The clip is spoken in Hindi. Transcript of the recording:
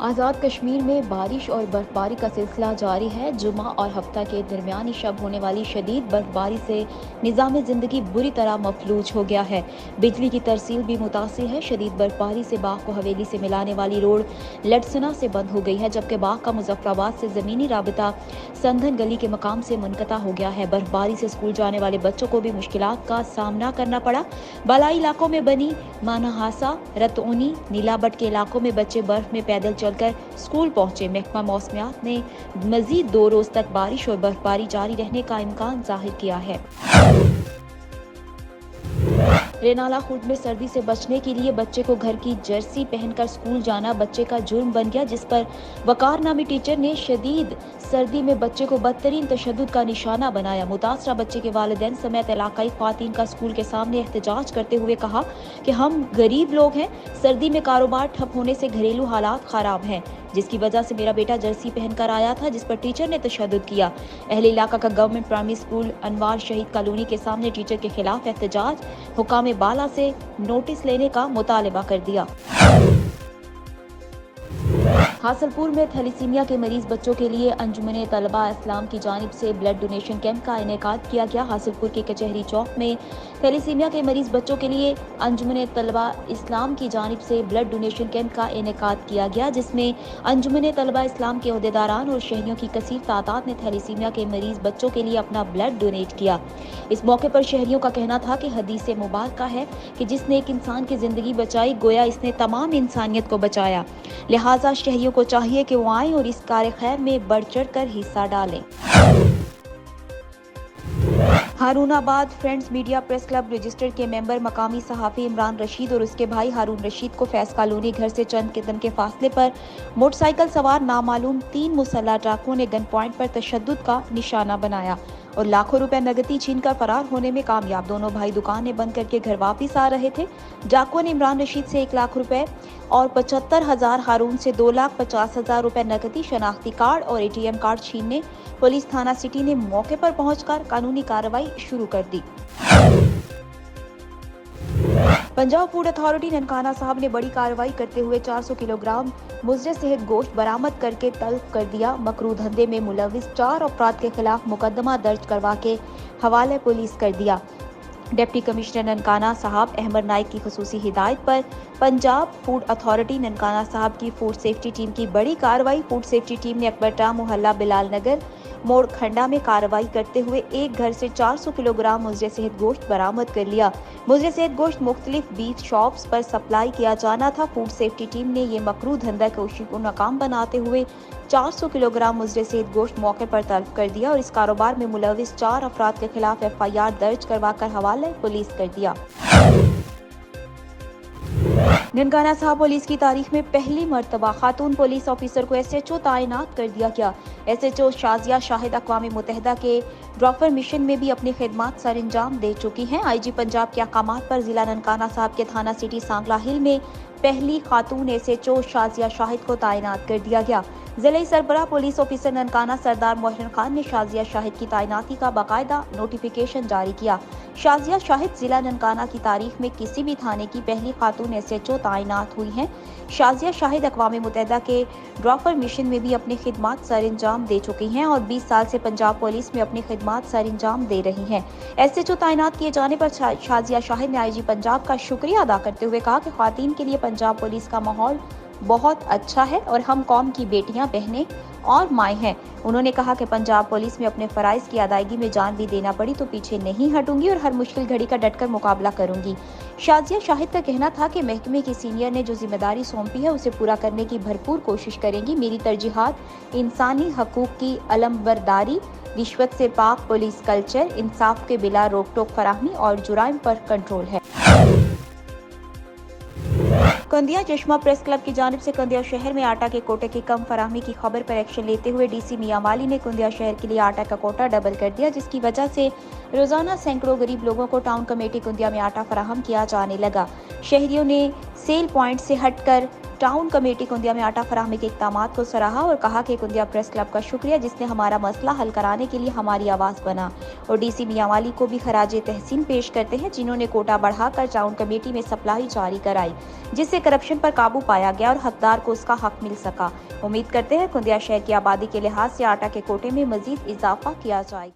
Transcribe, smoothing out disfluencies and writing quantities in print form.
आज़ाद कश्मीर में बारिश और बर्फबारी का सिलसिला जारी है। जुमा और हफ्ता के दरमियानी शब होने वाली शदीद बर्फबारी से निज़ाम ज़िंदगी बुरी तरह मफलूज हो गया है। बिजली की तरसील भी मुतासिर है। शदीद बर्फबारी से बाग को हवेली से मिलाने वाली रोड लटसना से बंद हो गई है, जबकि बाग का मुजफ्फराबाद से ज़मीनी राबता संधन गली के मकाम से मुनक़ता हो गया है। बर्फबारी से स्कूल जाने वाले बच्चों को भी मुश्किलात का सामना करना पड़ा। बालाई इलाकों में बनी मानहासा, रतौनी, नीलाबट के इलाकों में बच्चे बर्फ में पैदल चलकर स्कूल पहुंचे। महकमा मौसमियात ने मजीद 2 रोज तक बारिश और बर्फबारी जारी रहने का इम्कान जाहिर किया है। रेनाला खुर्द में सर्दी से बचने के लिए बच्चे को घर की जर्सी पहनकर स्कूल जाना बच्चे का जुर्म बन गया, जिस पर वकार नामी टीचर ने शदीद सर्दी में बच्चे को बदतरीन तशद्दुद का निशाना बनाया। मुतासरा बच्चे के वालिदैन समेत इलाकाई ख्वातीन का स्कूल के सामने एहतजाज करते हुए कहा कि हम गरीब लोग हैं, सर्दी में कारोबार ठप होने से घरेलू हालात खराब हैं, जिसकी वजह से मेरा बेटा जर्सी पहनकर आया था, जिस पर टीचर ने तशद्दुद किया। अहले इलाका का गवर्नमेंट प्राइमरी स्कूल अनवार शहीद कॉलोनी के सामने टीचर के खिलाफ एहतजाज, हुकाम बाला से नोटिस लेने का मुतालबा कर दिया। हासलपुर में थैलीसीमिया के मरीज बच्चों के लिए अंजुमन तलबा इस्लाम की जानिब से ब्लड डोनेशन कैंप का इनेकाद किया गया। हासलपुर के कचहरी चौक में थैलीसीमिया के मरीज बच्चों के लिए अंजुमन तलबा इस्लाम की जानिब से ब्लड डोनेशन कैंप का इनेकाद किया गया, जिसमें अंजुमन तलबा इस्लाम के ओहदेदारान और शहरियों की कसीर तादाद ने थैलीसीमिया के मरीज बच्चों के लिए अपना ब्लड डोनेट किया। इस मौके पर शहरियों का कहना था कि हदीस मुबारक है कि जिसने एक इंसान की जिंदगी बचाई, गोया इसने तमाम इंसानियत को बचाया। लिहाजा शहरियों को चाहिए कि वो आएं और इस कार्य खैर में बढ़ चढ़ कर हिस्सा डालें। Harunabad friends media press club register के मेंबर मकामी सहाफ़ी इमरान रशीद और उसके भाई हारून रशीद को फैज कॉलोनी घर से चंद कदम के फासले पर मोटरसाइकिल सवार नामालूम 3 मुसल्लह डाकुओं ने गन पॉइंट पर तशद्दुद का निशाना बनाया और लाखों रुपए नगदी छीनकर फरार होने में कामयाब। दोनों भाई दुकानें बंद करके घर वापस आ रहे थे। डाकुओं ने इमरान रशीद से 1 लाख रुपए और 75,000, हारून से 2,50,000 रुपए नकदी, शनाख्ती कार्ड और ATM कार्ड छीनने पुलिस थाना सिटी ने मौके पर पहुंचकर कानूनी कार्रवाई शुरू कर दी। पंजाब फूड अथॉरिटी ननकाना साहब ने बड़ी कार्रवाई करते हुए 400 किलोग्राम मुजरे सेहत गोश्त बरामद करके तल्फ कर दिया। मकरू धंधे में मुलविस 4 अफराद के खिलाफ मुकदमा दर्ज करवा के हवाले पुलिस कर दिया। डिप्टी कमिश्नर ननकाना साहब अहमद नाइक की खुसूसी हिदायत पर पंजाब फूड अथॉरिटी ननकाना साहब की फूड सेफ्टी टीम की बड़ी कार्रवाई। फूड सेफ्टी टीम ने अकबरटा मोहल्ला बिलाल नगर मोड़ खंडा में कार्रवाई करते हुए एक घर से 400 किलोग्राम मुजरे सेहत गोश्त बरामद कर लिया। मुजरे सेहत गोश्त मुख्तलिफ बीफ शॉप्स पर सप्लाई किया जाना था। फूड सेफ्टी टीम ने ये मकरू धंधा कोशिश को नाकाम बनाते हुए 400 किलोग्राम मुजरे सेहत गोश्त मौके पर तल्फ कर दिया और इस कारोबार में मुलविस 4 अफराद के खिलाफ FIR दर्ज करवाकर हवाले पुलिस कर दिया। ननकाना साहब पुलिस की तारीख में पहली मर्तबा खातून पुलिस ऑफिसर को SHO तैनात कर दिया गया। SHO शाजिया शाहिद अक़वाम मुत्तहिदा के ड्रॉपर मिशन में भी अपनी खिदमात सर अंजाम दे चुकी हैं। IG पंजाब के अहकामात पर जिला ननकाना साहब के थाना सिटी सांगला हिल में पहली खातून SHO शाजिया शाहिद को तैनात कर दिया गया। जिले सरबराह पुलिस ऑफिसर ननकाना सरदार मोहसिन खान ने शाजिया शाहिद की तैनाती का बाकायदा नोटिफिकेशन जारी किया। शाजिया शाहिद जिला ननकाना की तारीख में किसी भी थाने की पहली खातून SHO तैनात हुई हैं। शाजिया शाहिद अक़वाम मुत्तहिदा के ड्रॉपर मिशन में भी अपनी खिदमात सर अंजाम दे चुकी हैं और 20 साल से पंजाब पुलिस में अपनी खिदमात सर अंजाम दे रही हैं। SHO तैनात किए जाने पर शाजिया शाहिद ने IG पंजाब का शुक्रिया अदा करते हुए कहा कि ख्वातीन के लिए पंजाब पुलिस का माहौल बहुत अच्छा है और हम कौम की बेटियां, बहनें और माएँ हैं। उन्होंने कहा कि पंजाब पुलिस में अपने फ़राइज़ की अदायगी में जान भी देना पड़ी तो पीछे नहीं हटूंगी और हर मुश्किल घड़ी का डटकर मुकाबला करूंगी। शाजिया शाहिद का कहना था कि महकमे की सीनियर ने जो जिम्मेदारी सौंपी है उसे पूरा करने की भरपूर कोशिश करेंगी। मेरी तरजीहात इंसानी हकूक़ की अलमबरदारी, रिश्वत से पाक पुलिस कल्चर, इंसाफ के बिला रोक टोक फराहमी और जुराइम पर कंट्रोल है। कंदिया चश्मा प्रेस क्लब की जानिब से कंदिया शहर में आटा के कोटे की कम फराहमी की खबर पर एक्शन लेते हुए DC मियां वाली ने कंदिया शहर के लिए आटा का कोटा डबल कर दिया, जिसकी वजह से रोजाना सैकड़ों गरीब लोगों को टाउन कमेटी कंदिया में आटा फराहम किया जाने लगा। शहरियों ने सेल पॉइंट से हटकर टाउन कमेटी कुंदिया में आटा फराहमी के इक़दामात को सराहा और कहा कि कुंदिया प्रेस क्लब का शुक्रिया जिसने हमारा मसला हल कराने के लिए हमारी आवाज़ बना। और DC मियांवाली को भी खराज तहसीन पेश करते हैं जिन्होंने कोटा बढ़ाकर टाउन कमेटी में सप्लाई जारी कराई, जिससे करप्शन पर काबू पाया गया और हकदार को उसका हक मिल सका। उम्मीद करते हैं खुंदिया शहर की आबादी के लिहाज से आटा के कोटे में मजीद इजाफा किया जाएगा।